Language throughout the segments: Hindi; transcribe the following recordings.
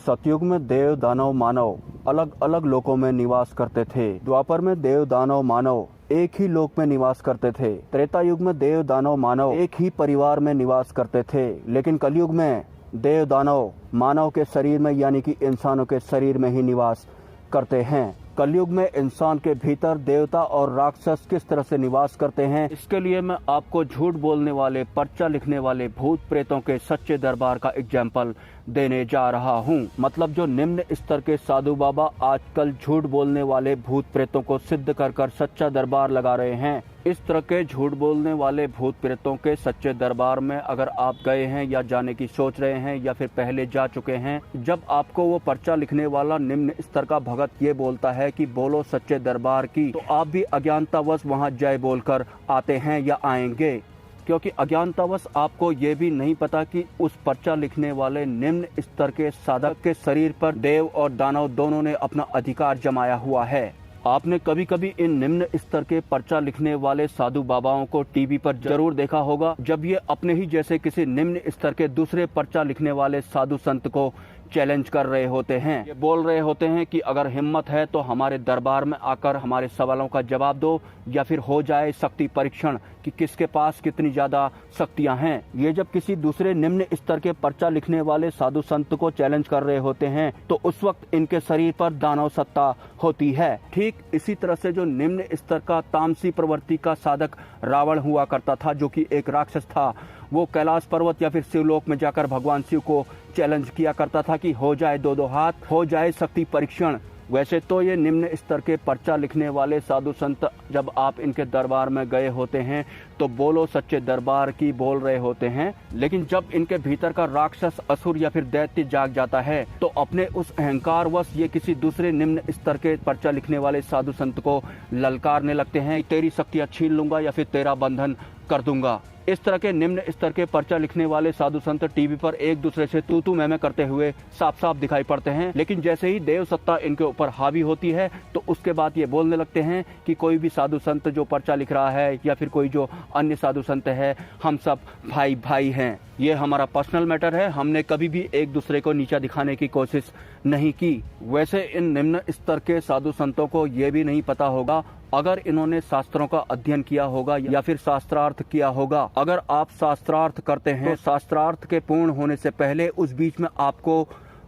सतयुग में देव दानव मानव अलग अलग लोकों में निवास करते थे। द्वापर में देव दानव मानव एक ही लोक में निवास करते थे। त्रेता युग में देव दानव मानव एक ही परिवार में निवास करते थे। लेकिन कलयुग में देव दानव मानव के शरीर में यानी कि इंसानों के शरीर में ही निवास करते हैं। कलयुग में इंसान के भीतर देवता और राक्षस किस तरह से निवास करते हैं, इसके लिए मैं आपको झूठ बोलने वाले, पर्चा लिखने वाले भूत प्रेतों के सच्चे दरबार का एग्जाम्पल देने जा रहा हूं। मतलब जो निम्न स्तर के साधु बाबा आजकल झूठ बोलने वाले भूत प्रेतों को सिद्ध कर कर सच्चा दरबार लगा रहे हैं। इस तरह के झूठ बोलने वाले भूत प्रेतों के सच्चे दरबार में अगर आप गए हैं या जाने की सोच रहे हैं या फिर पहले जा चुके हैं, जब आपको वो पर्चा लिखने वाला निम्न स्तर का भगत ये बोलता है कि बोलो सच्चे दरबार की, तो आप भी अज्ञानतावश वहां जय बोलकर आते हैं या आएंगे, क्योंकि अज्ञानतावश आपको ये भी नहीं पता कि उस पर्चा लिखने वाले निम्न स्तर के साधक के शरीर पर देव और दानव दोनों ने अपना अधिकार जमाया हुआ है। आपने कभी कभी इन निम्न स्तर के पर्चा लिखने वाले साधु बाबाओं को टीवी पर जरूर देखा होगा, जब ये अपने ही जैसे किसी निम्न स्तर के दूसरे पर्चा लिखने वाले साधु संत को चैलेंज कर रहे होते हैं। ये बोल रहे होते हैं कि अगर हिम्मत है तो हमारे दरबार में आकर हमारे सवालों का जवाब दो, या फिर हो जाए शक्ति परीक्षण कि किसके पास कितनी ज्यादा शक्तियां हैं। ये जब किसी दूसरे निम्न स्तर के पर्चा लिखने वाले साधु संत को चैलेंज कर रहे होते हैं तो उस वक्त इनके शरीर पर दानव सत्ता होती है। ठीक इसी तरह से जो निम्न स्तर का तामसी प्रवृत्ति का साधक रावण हुआ करता था, जो कि एक राक्षस था, वो कैलाश पर्वत या फिर शिवलोक में जाकर भगवान शिव को चैलेंज किया करता था कि हो जाए दो हाथ, हो जाए शक्ति परीक्षण। वैसे तो ये निम्न स्तर के पर्चा लिखने वाले साधु संत जब आप इनके दरबार में गए होते हैं तो बोलो सच्चे दरबार की बोल रहे होते हैं, लेकिन जब इनके भीतर का राक्षस, असुर या फिर दैत्य जाग जाता है तो अपने उस अहंकारवश ये किसी दूसरे निम्न स्तर के पर्चा लिखने वाले साधु संत को ललकारने लगते हैं, तेरी शक्तियां छीन लूंगा या फिर तेरा बंधन कर दूंगा। इस तरह के निम्न स्तर के पर्चा लिखने वाले साधु संत टीवी पर एक दूसरे से तू मैं करते हुए साफ साफ दिखाई पड़ते हैं। लेकिन जैसे ही देव सत्ता इनके ऊपर हावी होती है तो उसके बाद ये बोलने लगते हैं कि कोई भी साधु संत जो पर्चा लिख रहा है या फिर कोई जो अन्य साधु संत है, हम सब भाई भाई हैं, ये हमारा पर्सनल मैटर है, हमने कभी भी एक दूसरे को नीचा दिखाने की कोशिश नहीं की। वैसे इन निम्न स्तर के साधु संतों को ये भी नहीं पता होगा, अगर इन्होंने शास्त्रों का अध्ययन किया होगा या फिर शास्त्रार्थ किया होगा। अगर आप शास्त्रार्थ करते हैं तो शास्त्रार्थ के पूर्ण होने से पहले उस बीच में आपको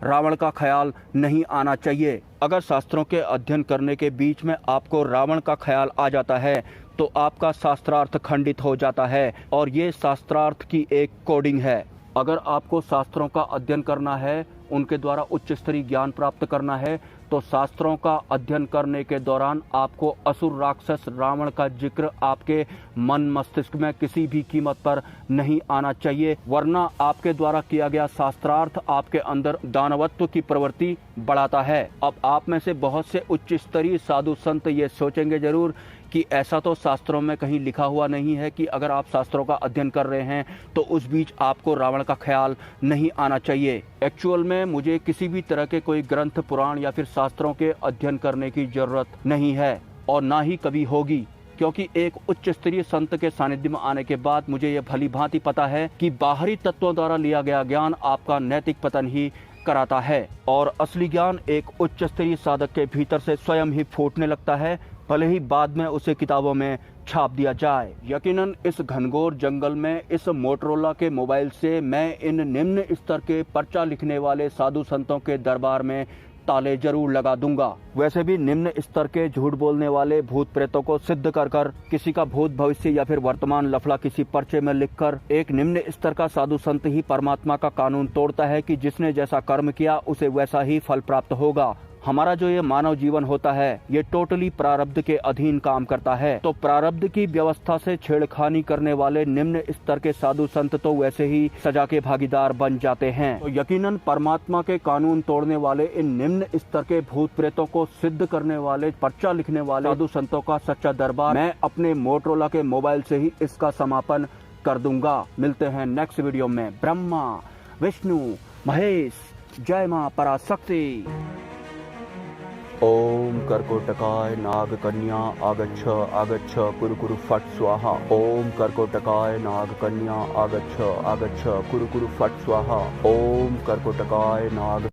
रावण का ख्याल नहीं आना चाहिए। अगर शास्त्रों के अध्ययन करने के बीच में आपको रावण का ख्याल आ जाता है तो आपका शास्त्रार्थ खंडित हो जाता है, और ये शास्त्रार्थ की एक कोडिंग है। अगर आपको शास्त्रों का अध्ययन करना है, उनके द्वारा उच्च स्तरीय ज्ञान प्राप्त करना है, तो शास्त्रों का अध्ययन करने के दौरान आपको असुर राक्षस रावण का जिक्र आपके मन मस्तिष्क में किसी भी कीमत पर नहीं आना चाहिए, वरना आपके द्वारा किया गया शास्त्रार्थ आपके अंदर दानवत्व की प्रवृत्ति बढ़ाता है। अब आप में से बहुत से उच्च स्तरीय साधु संत ये सोचेंगे जरूर कि ऐसा तो शास्त्रों में कहीं लिखा हुआ नहीं है कि अगर आप शास्त्रों का अध्ययन कर रहे हैं तो उस बीच आपको रावण का ख्याल नहीं आना चाहिए। एक्चुअल में मुझे किसी भी तरह के कोई ग्रंथ, पुराण या फिर शास्त्रों के अध्ययन करने की जरूरत नहीं है और ना ही कभी होगी, क्योंकि एक उच्च स्तरीय संत के सानिध्य में आने के बाद मुझे यह भली भांति पता है कि बाहरी तत्वों द्वारा लिया गया ज्ञान आपका नैतिक पतन ही कराता है, और असली ज्ञान एक उच्च स्तरीय साधक के भीतर से स्वयं ही फूटने लगता है, भले ही बाद में उसे किताबों में छाप दिया जाए। यकीनन इस घनघोर जंगल में इस मोटरोला के मोबाइल से मैं इन निम्न स्तर के पर्चा लिखने वाले साधु संतों के दरबार में ताले जरूर लगा दूंगा। वैसे भी निम्न स्तर के झूठ बोलने वाले भूत प्रेतों को सिद्ध कर कर किसी का भूत भविष्य या फिर वर्तमान लफड़ा किसी पर्चे में लिखकर एक निम्न स्तर का साधु संत ही परमात्मा का कानून तोड़ता है कि जिसने जैसा कर्म किया उसे वैसा ही फल प्राप्त होगा। हमारा जो ये मानव जीवन होता है ये टोटली प्रारब्ध के अधीन काम करता है, तो प्रारब्ध की व्यवस्था से छेड़खानी करने वाले निम्न स्तर के साधु संत तो वैसे ही सजा के भागीदार बन जाते हैं। तो यकीनन परमात्मा के कानून तोड़ने वाले इन निम्न स्तर के भूत प्रेतों को सिद्ध करने वाले, पर्चा लिखने वाले साधु संतों का सच्चा दरबार मैं अपने मोटरोला के मोबाइल से ही इसका समापन कर दूंगा। मिलते हैं नेक्स्ट वीडियो में। ब्रह्मा विष्णु महेश, जय मां पराशक्ति। ओम कर्कोटकाय नाग कन्या आगच्छ आगच्छ कुरु कुरु फट स्वाहा। ओम कर्कोटकाय नाग कन्या आगच्छ आगच्छ कुरु कुरु फट स्वाहा। ओम कर्कोटकाय नाग